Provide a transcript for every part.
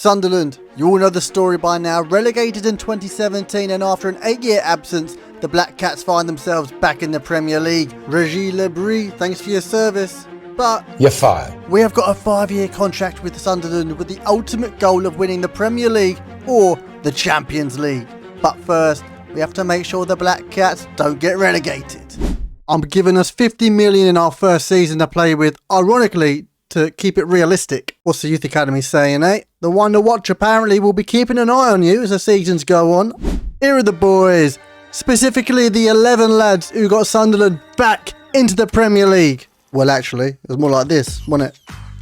Sunderland, you all know the story by now. Relegated in 2017, and after an 8-year absence, the Black Cats find themselves back in the Premier League. Regis Le Bris, thanks for your service. But you're fired. We have got a 5-year contract with Sunderland with the ultimate goal of winning the Premier League or the Champions League. But first, we have to make sure the Black Cats don't get relegated. I'm giving us 50 million in our first season to play with, ironically, to keep it realistic. What's the Youth Academy saying, eh? The one to watch apparently will be keeping an eye on you as the seasons go on. Here are the boys, specifically the 11 lads who got Sunderland back into the Premier League. Well, actually, it was more like this, wasn't it?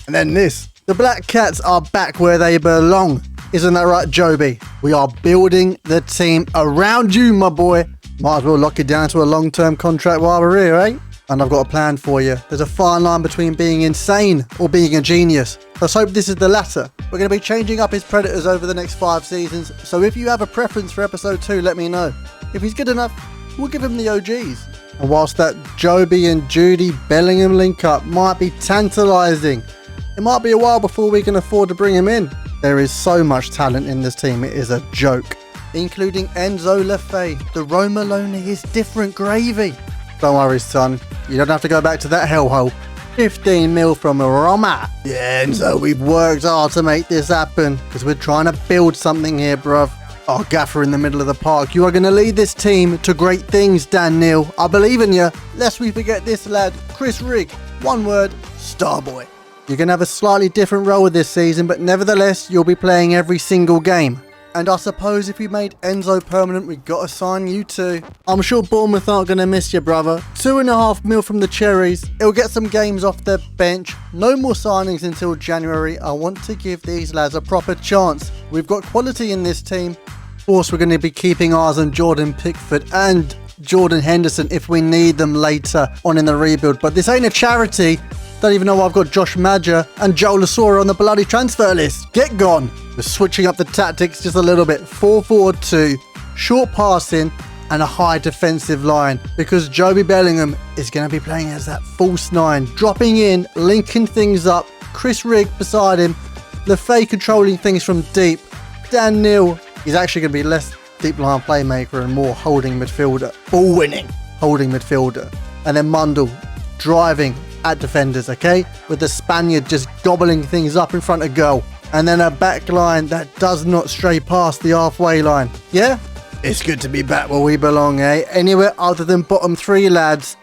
And then this. The Black Cats are back where they belong. Isn't that right, Joby? We are building the team around you, my boy. Might as well lock it down to a long-term contract while we're here, eh? And I've got a plan for you. There's a fine line between being insane or being a genius. Let's hope this is the latter. We're going to be changing up his predators over the next 5 seasons, so if you have a preference for episode 2, let me know. If he's good enough, we'll give him the OGs. And whilst that Joby and Judy Bellingham link up might be tantalising, it might be a while before we can afford to bring him in. There is so much talent in this team, it is a joke. Including Enzo Lefebvre, the Roma loanee is different gravy. Don't worry, son, you don't have to go back to that hellhole. 15 mil from Roma. Yeah, Enzo, we've worked hard to make this happen, because we're trying to build something here, bruv. Oh, gaffer in the middle of the park, you are going to lead this team to great things, Dan Neil. I believe in you. Lest we forget this lad, Chris Rigg. One word, Starboy. You're going to have a slightly different role this season, but nevertheless, you'll be playing every single game. And I suppose if we made Enzo permanent, we got to sign you too. I'm sure Bournemouth aren't going to miss you, brother. 2.5 mil from the Cherries. It'll get some games off their bench. No more signings until January. I want to give these lads a proper chance. We've got quality in this team. Of course, we're going to be keeping eyes on Jordan Pickford and Jordan Henderson if we need them later on in the rebuild. But this ain't a charity. Don't even know why I've got Josh Madger and Joel Lasora on the bloody transfer list. Get gone. We're switching up the tactics just a little bit. 4-4-2, short passing and a high defensive line, because Joby Bellingham is going to be playing as that false 9, dropping in, linking things up. Chris Rigg beside him, Lefebvre controlling things from deep. Dan Neil, he's actually going to be less deep line playmaker and more holding midfielder. Ball winning holding midfielder. And then Mundell driving at defenders, okay? With the Spaniard just gobbling things up in front of goal. And then a back line that does not stray past the halfway line. Yeah? It's good to be back where we belong, eh? Anywhere other than bottom 3, lads.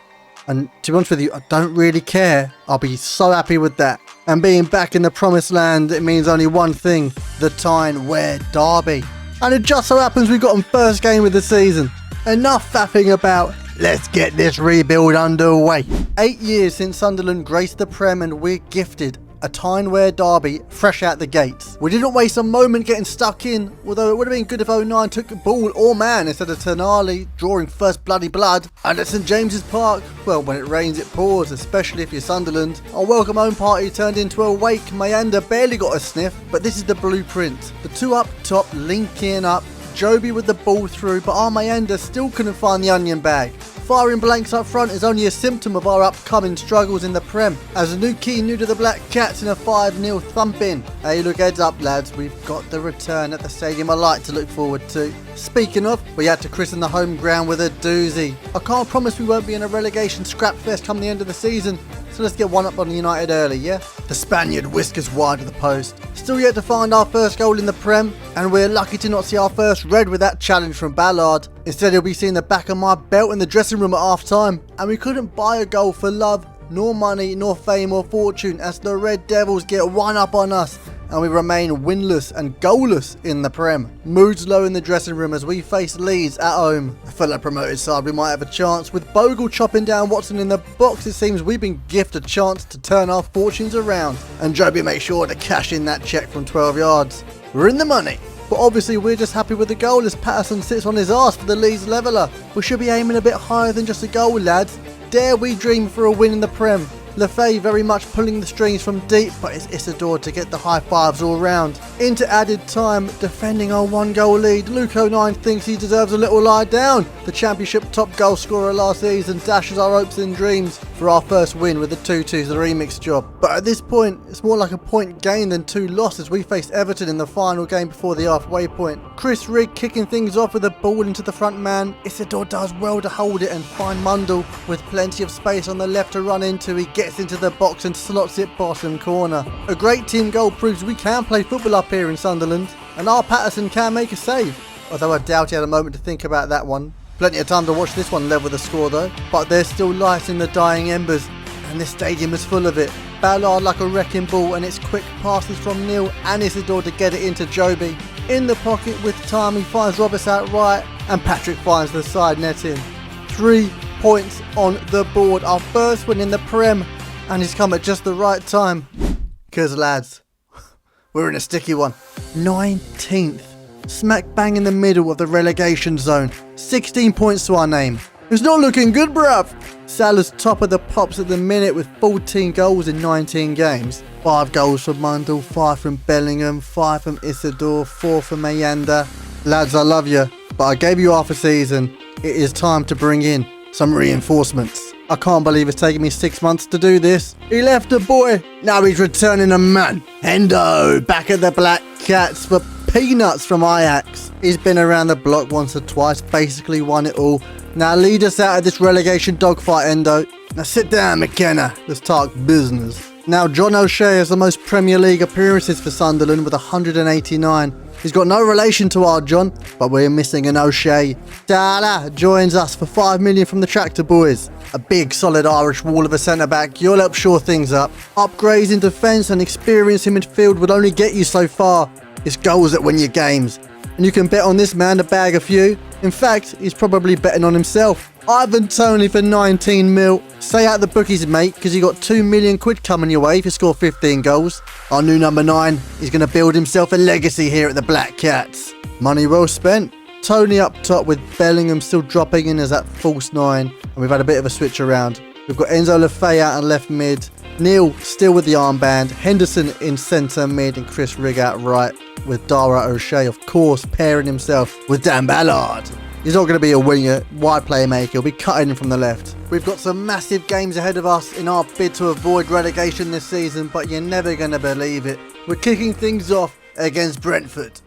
And to be honest with you, I don't really care. I'll be so happy with that. And being back in the promised land, it means only one thing. The Tyne-Ware Derby. And it just so happens we got them first game of the season. Enough faffing about. Let's get this rebuild underway. 8 years since Sunderland graced the Prem, and we're gifted a Tyne-Ware derby fresh out the gates. We didn't waste a moment getting stuck in, although it would have been good if 09 took the ball or man instead of Tonali drawing first bloody blood. And at St James's Park, well, when it rains it pours, especially if you're Sunderland. Our welcome home party turned into a wake. Mayanda barely got a sniff, but this is the blueprint. The two up top linking up, Joby with the ball through, but our Mayanda still couldn't find the onion bag. Firing blanks up front is only a symptom of our upcoming struggles in the Prem, as a new key new to the Black Cats in a 5-0 thumping. Hey, look, heads up lads, we've got the return at the Stadium I like to look forward to. Speaking of, we had to christen the home ground with a doozy. I can't promise we won't be in a relegation scrap fest come the end of the season, so let's get one up on United early, yeah? The Spaniard whiskers wide of the post. Still yet to find our first goal in the Prem, and we're lucky to not see our first red with that challenge from Ballard. Instead, he'll be seeing the back of my belt in the dressing room at half time, and we couldn't buy a goal for love, nor money, nor fame or fortune, as the Red Devils get one up on us, and we remain winless and goalless in the Prem. Moods low in the dressing room as we face Leeds at home. A fellow promoted side we might have a chance. With Bogle chopping down Watson in the box, it seems we've been gifted a chance to turn our fortunes around. And Joby makes sure to cash in that cheque from 12 yards. We're in the money. But obviously we're just happy with the goal as Patterson sits on his arse for the Leeds leveller. We should be aiming a bit higher than just a goal, lads. Dare we dream for a win in the Prem? Lefay very much pulling the strings from deep, but it's Isidore to get the high fives all round. Into added time, defending our 1-goal lead, Luke 09 thinks he deserves a little lie down. The championship top goal scorer last season dashes our hopes and dreams for our first win with the 2-2 the remix job. But at this point, it's more like a point gain than 2 losses. We faced Everton in the final game before the halfway point. Chris Rigg kicking things off with a ball into the front man. Isidore does well to hold it and find Mundell with plenty of space on the left to run into. He gets into the box and slots it bottom corner. A great team goal proves we can play football up here in Sunderland, and our Patterson can make a save, although I doubt he had a moment to think about that one. Plenty of time to watch this one level the score though, but there's still light in the dying embers, and this stadium is full of it. Ballard like a wrecking ball, and it's quick passes from Neil and Isidore to get it into Joby. In the pocket with time, he finds Roberts out right, and Patrick finds the side netting. 3 points on the board, our first win in the Prem, and he's come at just the right time. Cause lads, we're in a sticky one. 19th, smack bang in the middle of the relegation zone. 16 points to our name. It's not looking good, bruv. Salah's top of the pops at the minute with 14 goals in 19 games. 5 goals from Mundell, 5 from Bellingham, 5 from Isidore, 4 from Mayanda. Lads, I love you, but I gave you half a season. It is time to bring in some reinforcements. I can't believe it's taken me 6 months to do this. He left a boy, now he's returning a man. Hendo, back at the Black Cats for peanuts from Ajax. He's been around the block once or twice, basically won it all. Now lead us out of this relegation dogfight, Endo. Now sit down, McKenna, let's talk business. Now John O'Shea has the most Premier League appearances for Sunderland with 189. He's got no relation to our John, but we're missing an O'Shea. Salah joins us for 5 million from the Tractor Boys. A big solid Irish wall of a centre-back, you'll help shore things up. Upgrades in defence and experience in midfield would only get you so far. It's goals that win your games. And you can bet on this man to bag a few. In fact, he's probably betting on himself. Ivan Toney for 19 mil. Stay out the bookies, mate, because you got 2 million quid coming your way if you score 15 goals. Our new number 9 is going to build himself a legacy here at the Black Cats. Money well spent. Toney up top with Bellingham still dropping in as that false 9. And we've had a bit of a switch around. We've got Enzo Lefay out and left mid. Neil still with the armband. Henderson in centre mid and Chris Rigg out right, with Dara O'Shea, of course, pairing himself with Dan Ballard. He's not going to be a winger, wide playmaker, he'll be cutting in from the left. We've got some massive games ahead of us in our bid to avoid relegation this season, but you're never going to believe it. We're kicking things off against Brentford.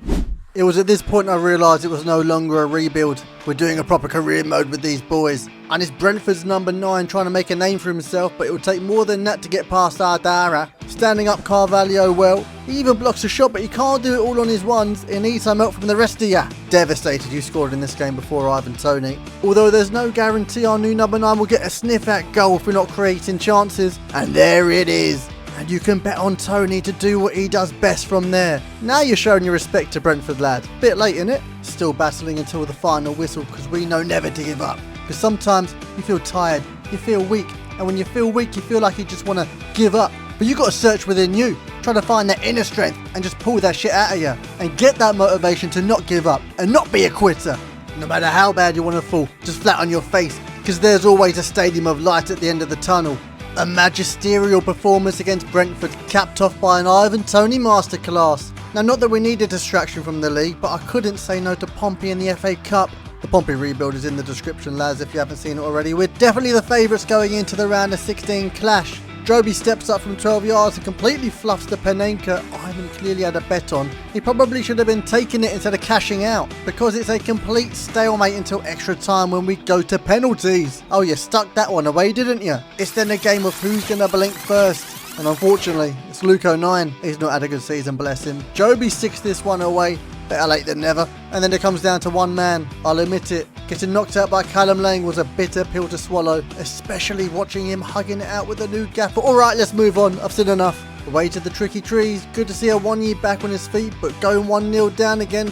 It was at this point I realised it was no longer a rebuild. We're doing a proper career mode with these boys. And it's Brentford's number 9 trying to make a name for himself, but it will take more than that to get past Ardara. Standing up Carvalho well. He even blocks a shot, but he can't do it all on his ones. He needs some help from the rest of ya. Devastated you scored in this game before Ivan Toney. Although there's no guarantee our new number 9 will get a sniff at goal if we're not creating chances. And there it is. And you can bet on Toney to do what he does best from there. Now you're showing your respect to Brentford, lad. Bit late, innit? Still battling until the final whistle, because we know never to give up. Because sometimes you feel tired, you feel weak, and when you feel weak you feel like you just want to give up. But you got to search within you, try to find that inner strength and just pull that shit out of you. And get that motivation to not give up and not be a quitter. No matter how bad you want to fall, just flat on your face, because there's always a stadium of light at the end of the tunnel. A magisterial performance against Brentford, capped off by an Ivan Toney masterclass. Now, not that we need a distraction from the league, but I couldn't say no to Pompey in the FA Cup. The Pompey rebuild is in the description, lads, if you haven't seen it already. We're definitely the favourites going into the round of 16 clash. Joby steps up from 12 yards and completely fluffs the Panenka Ivan clearly had a bet on. He probably should have been taking it instead of cashing out, because it's a complete stalemate until extra time when we go to penalties. Oh, you stuck that one away, didn't you? It's then a game of who's going to blink first. And unfortunately, it's Luke 09. He's not had a good season, bless him. Joby sticks this one away. Better late than never. And then it comes down to one man. I'll admit it. Getting knocked out by Callum Lang was a bitter pill to swallow, especially watching him hugging it out with a new gaffer. Alright, let's move on. I've seen enough. Away to the tricky trees. Good to see a 1 year back on his feet, but going 1-0 down again.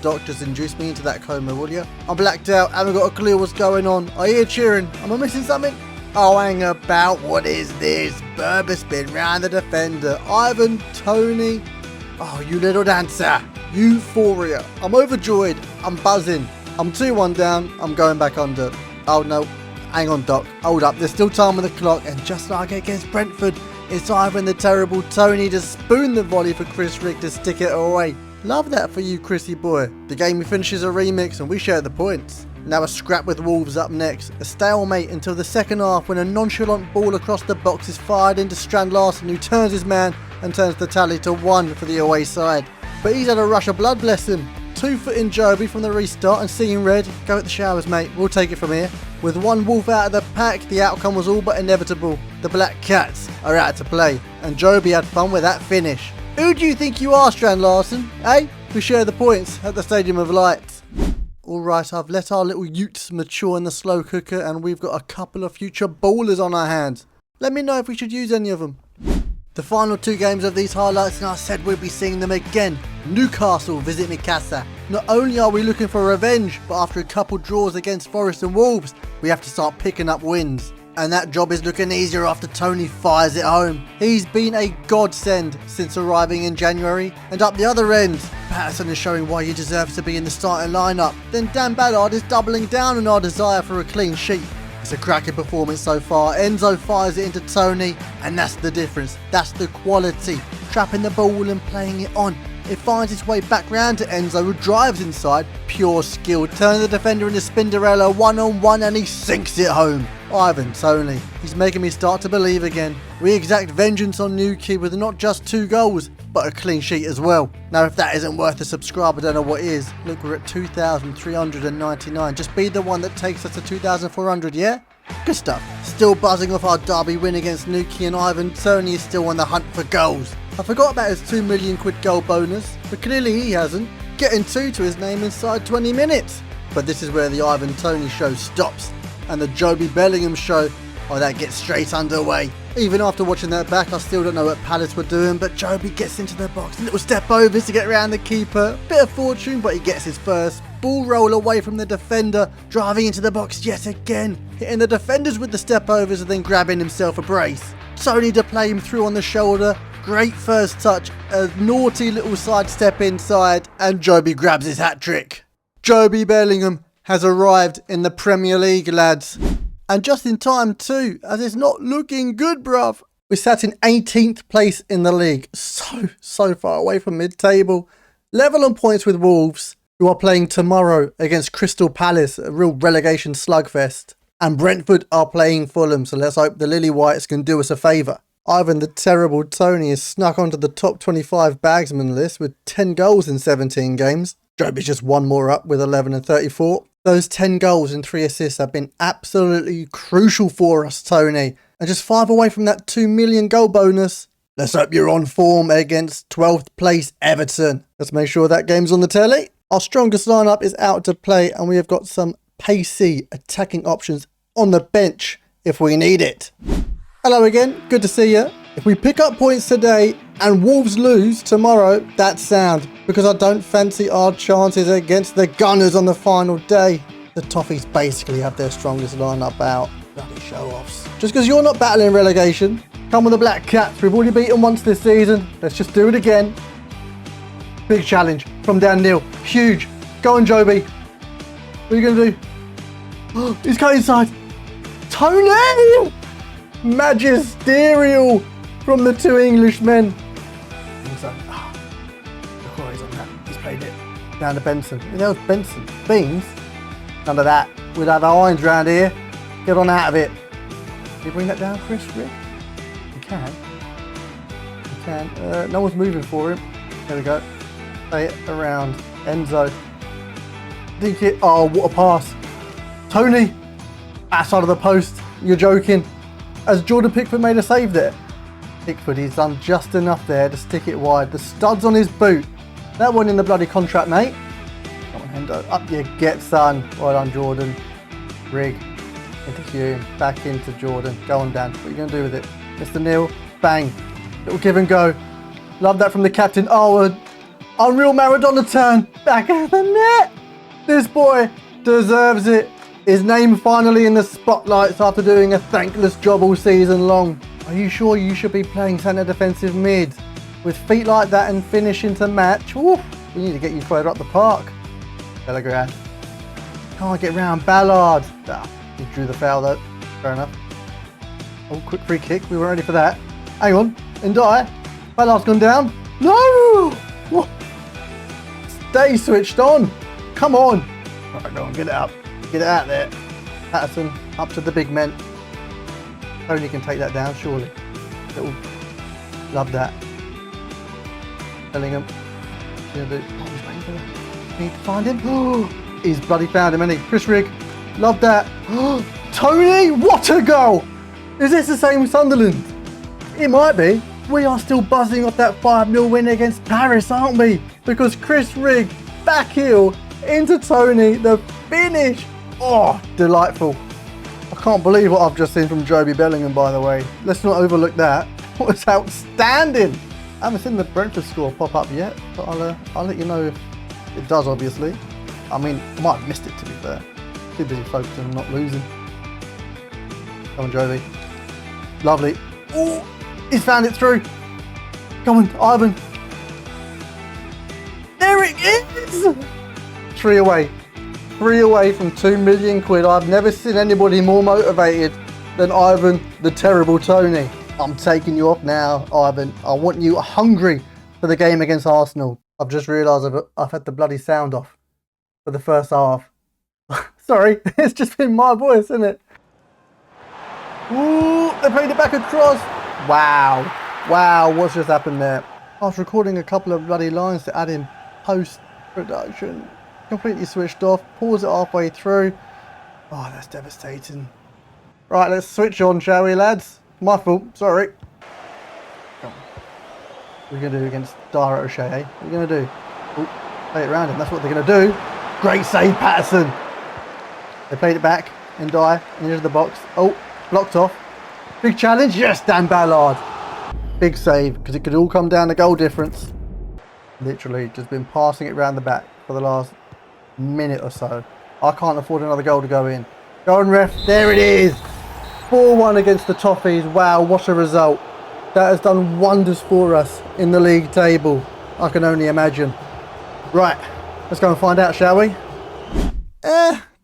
Doctors, induce me into that coma, will you? I'm blacked out. Haven't got a clue what's going on. I hear cheering. Am I missing something? Oh, hang about. What is this? Berber spin round the defender. Ivan Toney. Oh, you little dancer. Euphoria. I'm overjoyed. I'm buzzing. I'm 2-1 down. I'm going back under. Oh no. Hang on, Doc. Hold up. There's still time on the clock. And just like against Brentford, it's Ivan the terrible Tony to spoon the volley for Chris Rigg to stick it away. Love that for you, Chrissy boy. The game finishes a remix and we share the points. Now a scrap with Wolves up next. A stalemate until the second half when a nonchalant ball across the box is fired into Strand Larsen, who turns his man and turns the tally to 1 for the away side. But he's had a rush of blood, bless him. 2-footing Joby from the restart and seeing red. Go at the showers, mate. We'll take it from here. With one Wolf out of the pack, the outcome was all but inevitable. The Black Cats are out to play, and Joby had fun with that finish. Who do you think you are, Strand Larsen? Eh? We share the points at the Stadium of Light. Alright, I've let our little utes mature in the slow cooker, and we've got a couple of future ballers on our hands. Let me know if we should use any of them. The final 2 games of these highlights, and I said we'd be seeing them again. Newcastle visit Mikasa. Not only are we looking for revenge, but after a couple draws against Forest and Wolves, we have to start picking up wins. And that job is looking easier after Tony fires it home. He's been a godsend since arriving in January. And up the other end, Patterson is showing why he deserves to be in the starting lineup. Then Dan Ballard is doubling down on our desire for a clean sheet. It's a cracking performance so far. Enzo fires it into Tony, and that's the difference. That's the quality. Trapping the ball and playing it on. It finds its way back round to Enzo, who drives inside. Pure skill. Turns the defender into Spinderella one-on-one, and he sinks it home. Ivan Toney. He's making me start to believe again. We exact vengeance on Newquay with not just 2 goals, but a clean sheet as well. Now if that isn't worth a subscribe, I don't know what is. Look, we're at 2,399. Just be the one that takes us to 2,400, yeah? Good stuff. Still buzzing off our derby win against Newquay, and Ivan Toney is still on the hunt for goals. I forgot about his £2 million goal bonus, but clearly he hasn't. Getting 2 to his name inside 20 minutes. But this is where the Ivan Toney show stops. And the Joby Bellingham show, oh, that gets straight underway. Even after watching that back, I still don't know what Palace were doing, but Joby gets into the box. Little step overs to get around the keeper. Bit of fortune, but he gets his first. Ball roll away from the defender, driving into the box yet again. Hitting the defenders with the step overs and then grabbing himself a brace. Tony to play him through on the shoulder. Great first touch, a naughty little sidestep inside, and Joby grabs his hat-trick. Joby Bellingham has arrived in the Premier League, lads. And just in time too, as it's not looking good, bruv. We sat in 18th place in the league, so far away from mid-table. Level on points with Wolves, who are playing tomorrow against Crystal Palace, a real relegation slugfest. And Brentford are playing Fulham, so let's hope the Lily Whites can do us a favour. Ivan the terrible Tony is snuck onto the top 25 bagsman list with 10 goals in 17 games. Joby's just 1 more up with 11 and 34. Those 10 goals and 3 assists have been absolutely crucial for us, Tony. And just 5 away from that £2 million goal bonus. Let's hope you're on form against 12th place Everton. Let's make sure that game's on the telly. Our strongest lineup is out to play, and we have got some pacey attacking options on the bench if we need it. Hello again, good to see you. If we pick up points today and Wolves lose tomorrow, that's sound, because I don't fancy our chances against the Gunners on the final day. The Toffees basically have their strongest lineup out. Bloody show-offs. Just because you're not battling relegation, come with the Black Cats. We've already beaten once this season. Let's just do it again. Big challenge from Dan Neil. Huge. Go on, Joby. What are you going to do? Oh, he's got inside. Tony! Magisterial from the 2 Englishmen. He's on that. He's played it down to Benson. Who the hell's Benson? Beans? None of that. We'll have our irons round here. Get on out of it. Can you bring that down, Chris? Rick? You can. You can. No one's moving for him. There we go. Play it around. Enzo. Dink it. Oh, what a pass. Tony. Outside of the post. You're joking. Has Jordan Pickford made a save there? Pickford, he's done just enough there to stick it wide. The studs on his boot. That one in the bloody contract, mate. Come on, Hendo. Up you get, son. Well done, Jordan. Rig. Into Hume. Back into Jordan. Go on, Dan. What are you going to do with it? Mr. Neil. Bang. Little give and go. Love that from the captain. Oh, an unreal Maradona turn. Back of the net. This boy deserves it. His name finally in the spotlights after doing a thankless job all season long. Are you sure you should be playing centre defensive mid? With feet like that and finishing to match? Woo, we need to get you further up the park. Bellegrand. Can't get round Ballard. He drew the foul though. Fair enough. Oh, quick free kick. We weren't ready for that. Hang on. Ndai. Ballard's gone down. No! What? Stay switched on. Come on. Alright, go on. Get it up. Get it out there. Patterson up to the big men. Tony can take that down, surely. Little, love that. Bellingham. Need to find him. Oh, he's bloody found him, hasn't he? Chris Rigg. Love that. Tony, what a goal! Is this the same with Sunderland? It might be. We are still buzzing off that 5-0 win against Paris, aren't we? Because Chris Rigg, back heel, into Tony, the finish. Oh, delightful. I can't believe what I've just seen from Joby Bellingham, by the way. Let's not overlook that. It was outstanding. I haven't seen the Brentford score pop up yet, but I'll let you know if it does, obviously. I mean, I might have missed it, to be fair. Too busy focusing on not losing. Come on, Joby. Lovely. Oh, he's found it through. Come on, Ivan. There it is! 3 away. 3 away from 2 million quid. I've never seen anybody more motivated than Ivan, the terrible Tony. I'm taking you off now, Ivan. I want you hungry for the game against Arsenal. I've just realised I've had the bloody sound off for the first half. Sorry, it's just been my voice, isn't it? Ooh, they played it back across. Wow. Wow, what's just happened there? I was recording a couple of bloody lines to add in post-production. Completely switched off. Pause it halfway through. Oh, that's devastating. Right, let's switch on, shall we, lads? My fault, sorry. Come on. What are we going to do against Dara O'Shea, eh? What are you going to do? Ooh, play it around him, that's what they're going to do. Great save, Patterson. They played it back. Ndai, into the box. Oh, blocked off. Big challenge. Yes, Dan Ballard. Big save, because it could all come down to goal difference. Literally, just been passing it around the back for the last minute or so. I can't afford another goal to go in. Go on, ref. There it is. 4-1 against the Toffees. Wow, what a result. That has done wonders for us in the league table. I can only imagine. Right, let's go and find out, shall we?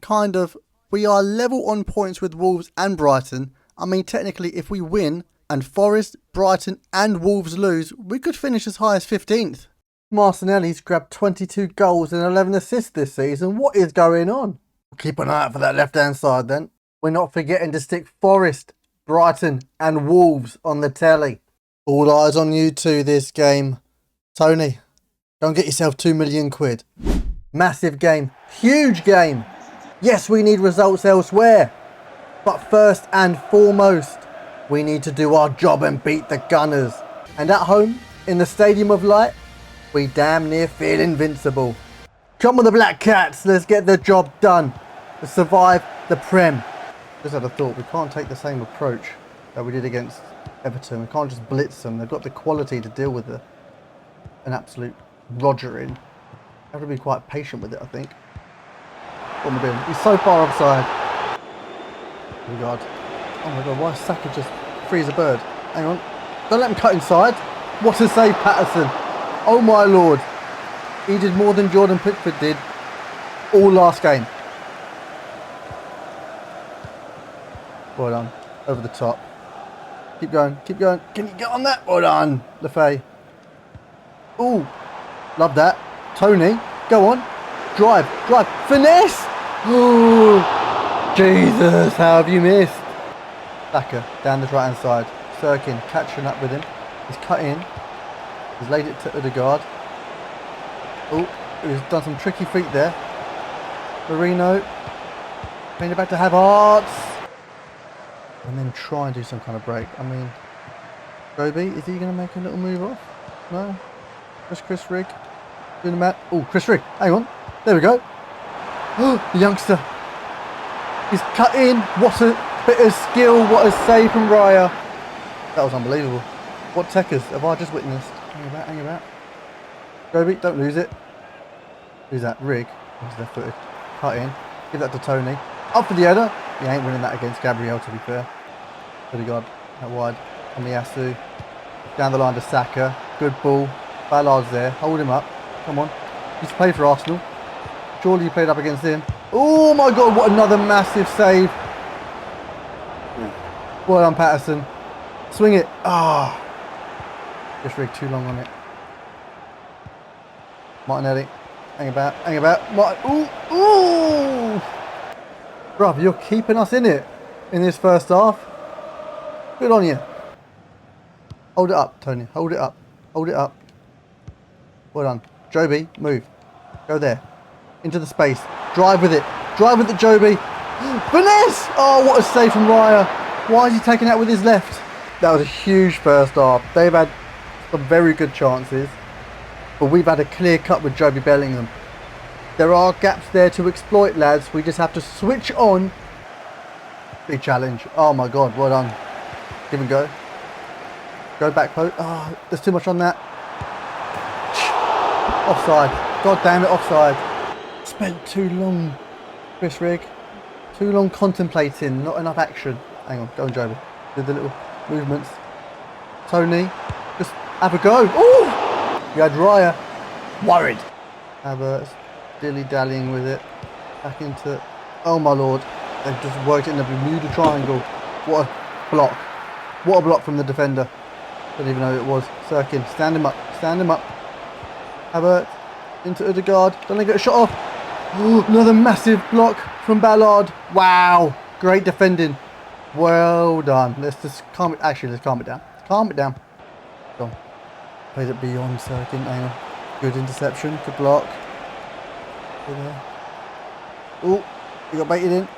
Kind of. We are level on points with Wolves and Brighton. I mean, technically, if we win and Forest, Brighton and Wolves lose, we could finish as high as 15th. Martinelli's grabbed 22 goals and 11 assists this season. What is going on? Keep an eye out for that left-hand side then. We're not forgetting to stick Forest, Brighton and Wolves on the telly. All eyes on you two this game. Tony, go and get yourself 2 million quid. Massive game. Huge game. Yes, we need results elsewhere. But first and foremost, we need to do our job and beat the Gunners. And at home, in the Stadium of Light, we damn near feel invincible. Come on the Black Cats, let's get the job done. Let's survive the Prem. Just had a thought, we can't take the same approach that we did against Everton. We can't just blitz them. They've got the quality to deal with an absolute Rogering. You have to be quite patient with it, I think. What am I doing? He's so far offside. Oh my god. Oh my god, why is Saka just free as a bird? Hang on. Don't let him cut inside. What a save, Patterson. Oh my lord. He did more than Jordan Pickford did all last game. Well done. Over the top. Keep going. Keep going. Can you get on that? Well done. Lefay. Ooh. Love that. Tony. Go on. Drive. Drive. Finesse. Ooh. Jesus. How have you missed? Saka down the right hand side. Sirkin catching up with him. He's cut in. He's laid it to Odegaard. Oh, he's done some tricky feet there. Marino. Bring it back to Havertz. And then try and do some kind of break. I mean, Roby, is he going to make a little move off? No? Chris Rigg. Doing the mat. Oh, Chris Rigg. Hang on. There we go. Oh, the youngster. He's cut in. What a bit of skill. What a save from Raya. That was unbelievable. What techers have I just witnessed? Hang about, hang about. Roby, don't lose it. Who's that? Rigg. He's left footed. Cut in. Give that to Tony. Up for the header. He ain't winning that against Gabriel, to be fair. Odegaard, out wide. Amiyasu. Down the line to Saka. Good ball. Ballard's there. Hold him up. Come on. He's played for Arsenal. Surely you played up against him. Oh my god, what another massive save Well done, Patterson. Swing it. Ah. Just rigged too long on it. Martinelli. Hang about. Hang about. Ooh. Ooh. Bruv, you're keeping us in it in this first half. Good on you. Hold it up, Tony. Hold it up. Hold it up. Well done. Joby, move. Go there. Into the space. Drive with it. Drive with it, Joby. Finesse! Oh, what a save from Raya. Why is he taking that with his left? That was a huge first half. They've had some very good chances, but we've had a clear cut with Joby Bellingham. There are gaps there to exploit, lads. We just have to switch on. Big challenge. Oh my God, well done. Give and go. Go back post. Oh, there's too much on that. Offside. God damn it, offside. Spent too long, Chris Rigg. Too long contemplating, not enough action. Hang on, go on, Joby. Do the little movements. Tony, just have a go. Ooh! You had Raya. Worried. Havertz, dilly-dallying with it. Back into... Oh my Lord. They've just worked it in the Bermuda Triangle. What a block. What a block from the defender. Don't even know who it was. Sirkin, stand him up. Stand him up. Havertz, into Odegaard. Don't they get a shot off? Ooh, another massive block from Ballard. Wow. Great defending. Well done. Let's just calm it. Actually, let's calm it down. Calm it down. Go on. Plays it beyond Sirkin. Hang on. Good interception. Good block. Oh, you got baited in.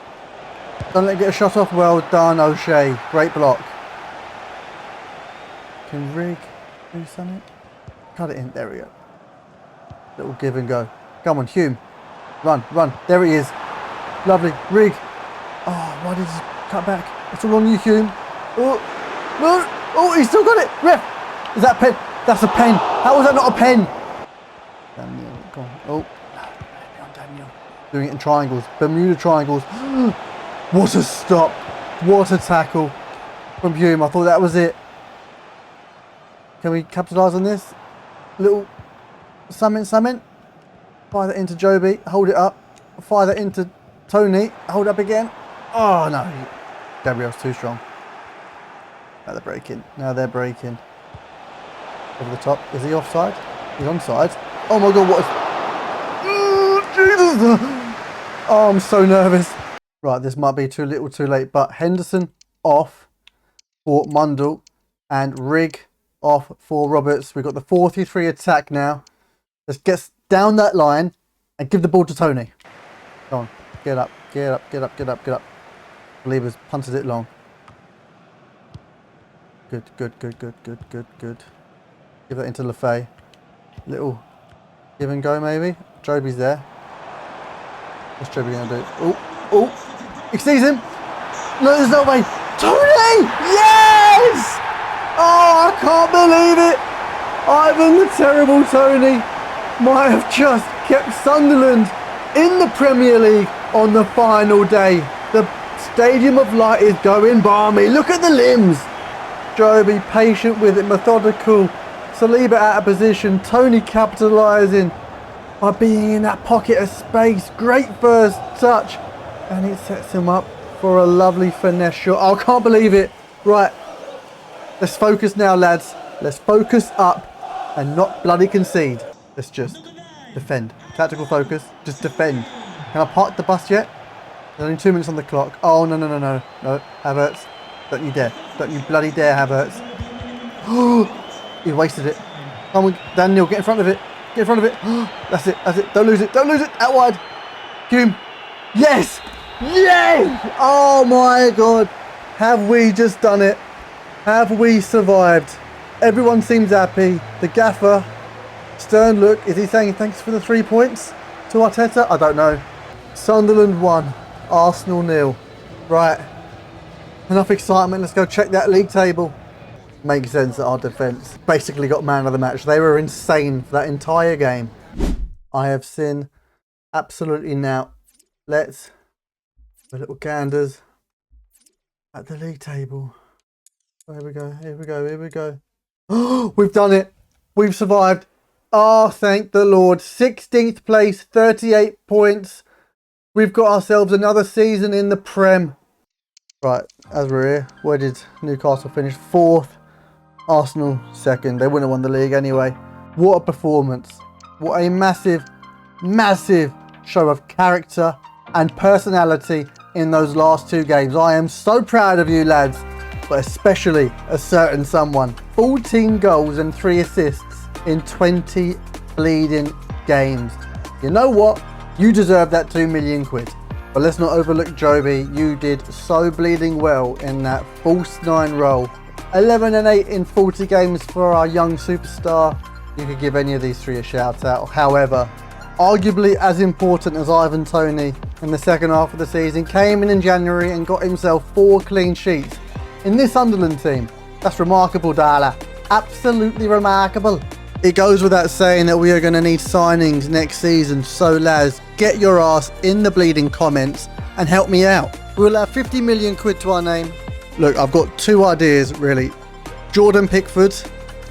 Don't let it get a shot off. Well done, O'Shea. Great block. Can Rigg do something? Cut it in. There we go. Little give and go. Come on, Hume. Run, run. There he is. Lovely. Rigg. Oh, why did he cut back? It's all on you, Hume. Oh, no. Oh, he's still got it. Ref. Is that a pen? That's a pen. How was that not a pen? Daniel, go on. Oh. Daniel. Doing it in triangles. Bermuda triangles. What a stop. What a tackle from Hume. I thought that was it. Can we capitalise on this? Little something. Fire that into Joby. Hold it up. Fire that into Tony. Hold up again. Oh no. Gabriel's too strong. Now they're breaking. Now they're breaking. Over the top. Is he offside? He's onside. Oh my God, what is... Oh, Jesus! Oh, I'm so nervous. Right, this might be too little too late, but Henderson off for Mundle and Rigg off for Roberts. We've got the 4-3 attack now. Let's get down that line and give the ball to Tony. Come on, get up, get up, get up, get up, get up. Believers punted it long. Good. Give that into Lefay. Little give and go maybe. Joby's there. What's Joby going to do? Oh, he sees him. No, there's no way. Tony! Yes! Oh, I can't believe it. Ivan the Terrible Tony might have just kept Sunderland in the Premier League on the final day. The Stadium of Light is going balmy. Look at the limbs. Joby patient with it, methodical. Saliba out of position. Tony capitalising by being in that pocket of space. Great first touch. And it sets him up for a lovely finesse shot. Oh, I can't believe it. Right. Let's focus now, lads. Let's focus up and not bloody concede. Let's just defend. Tactical focus. Just defend. Can I park the bus yet? There's only 2 minutes on the clock. Oh, no. No, Havertz. Don't you dare. Don't you bloody dare, Havertz. He wasted it. Come on, Daniel, get in front of it. Get in front of it. That's it. Don't lose it. Out wide. Hume. Yes! Yes! Oh my God. Have we just done it? Have we survived? Everyone seems happy. The gaffer, stern look. Is he saying thanks for the 3 points to Arteta? I don't know. Sunderland 1. Arsenal 0. Right. Enough excitement. Let's go check that league table. Makes sense that our defence basically got man of the match. They were insane for that entire game. I have seen absolutely now. Let's have a little ganders at the league table. Here we go. Oh, we've done it. We've survived. Oh, thank the Lord. 16th place, 38 points. We've got ourselves another season in the Prem. Right, as we're here, where did Newcastle finish? 4th, Arsenal 2nd. They wouldn't have won the league anyway. What a performance. What a massive, massive show of character and personality in those last 2 games. I am so proud of you lads, but especially a certain someone. 14 goals and 3 assists in 20 bleeding games. You know what? You deserve that 2 million quid. But let's not overlook Joby. You did so bleeding well in that false 9 role. 11 and 8 in 40 games for our young superstar. You could give any of these 3 a shout out. However, arguably as important as Ivan Toney in the second half of the season, came in January and got himself 4 clean sheets in this Sunderland team. That's remarkable, Dala. Absolutely remarkable. It goes without saying that we are going to need signings next season, so lads, get your ass in the bleeding comments and help me out. We'll have 50 million quid to our name. Look, I've got 2 ideas really. Jordan Pickford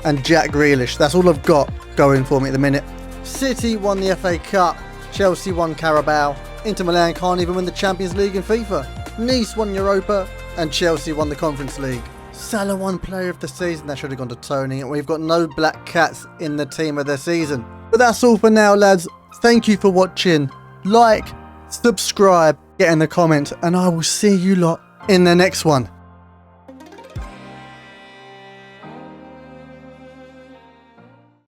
and Jack Grealish. That's all I've got going for me at the minute. City won the FA Cup, Chelsea won Carabao, Inter Milan can't even win the Champions League in FIFA, Nice won Europa, and Chelsea won the Conference League. Salah won Player of the Season. That should have gone to Tony, and we've got no Black Cats in the team of the season. But that's all for now, lads. Thank you for watching. Like, subscribe, get in the comments, and I will see you lot in the next one.